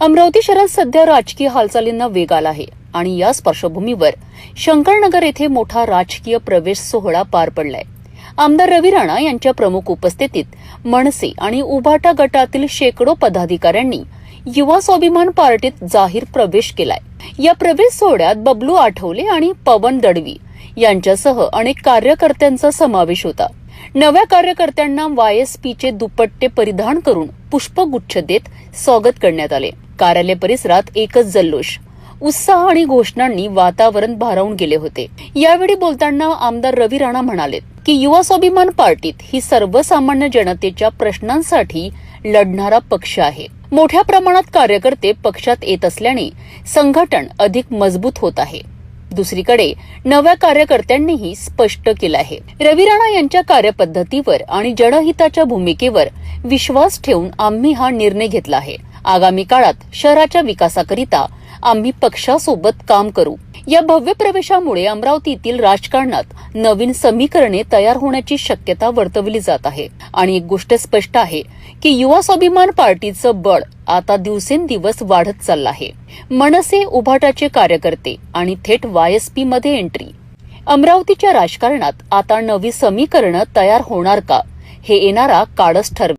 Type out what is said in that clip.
अमरावती शहरात सध्या राजकीय हालचालींना वेग आला आहे आणि याच पार्श्वभूमीवर शंकरनगर येथे मोठा राजकीय प्रवेश सोहळा पार पडलाय। आमदार रवी राणा यांच्या प्रमुख उपस्थितीत मनसे आणि उभाटा गटातील शेकडो पदाधिकाऱ्यांनी युवा स्वाभिमान पार्टीत जाहीर प्रवेश केलाय। या प्रवेश सोहळ्यात बबलू आठवले आणि पवन दडवी यांच्यासह अनेक कार्यकर्त्यांचा समावेश होता। नव्या कार्यकर्त्यांना वायएसपीचे दुपट्टे परिधान करून पुष्पगुच्छ देत स्वागत करण्यात आले। कार्यालय परिसरात एकच जल्लोष, उत्साह आणि घोषणांनी वातावरण भारावून गेले होते। यावेळी बोलताना आमदार रवी राणा म्हणाले की युवा स्वाभिमान पार्टीत ही सर्वसामान्य जनतेच्या प्रश्नांसाठी लढणारा पक्ष आहे। मोठ्या प्रमाणात कार्यकर्ते पक्षात येत असल्याने संघटन अधिक मजबूत होत आहे। दुसरीकडे नव्या कार्यकर्त्यांनीही स्पष्ट केलं आहे, रवी राणा यांच्या कार्यपद्धतीवर आणि जनहिताच्या भूमिकेवर विश्वास ठेवून आम्ही हा निर्णय घेतला आहे। आगामी काळात शहराच्या विकासाकरिता आम्ही पक्षासोबत काम करू। या भव्य प्रवेशामुळे अमरावतीतील राजकारणात नवीन समीकरणे तयार होण्याची शक्यता वर्तवली जात आहे आणि एक गोष्ट स्पष्ट आहे की युवा स्वाभिमान पार्टीचं बळ आता दिवसेंदिवस वाढत चाललं आहे। मनसे उभाटाचे कार्यकर्ते आणि थेट वायएसपी मध्ये एंट्री। अमरावतीच्या राजकारणात आता नवी समीकरणं तयार होणार का, हे येणारा काळच ठरवेल।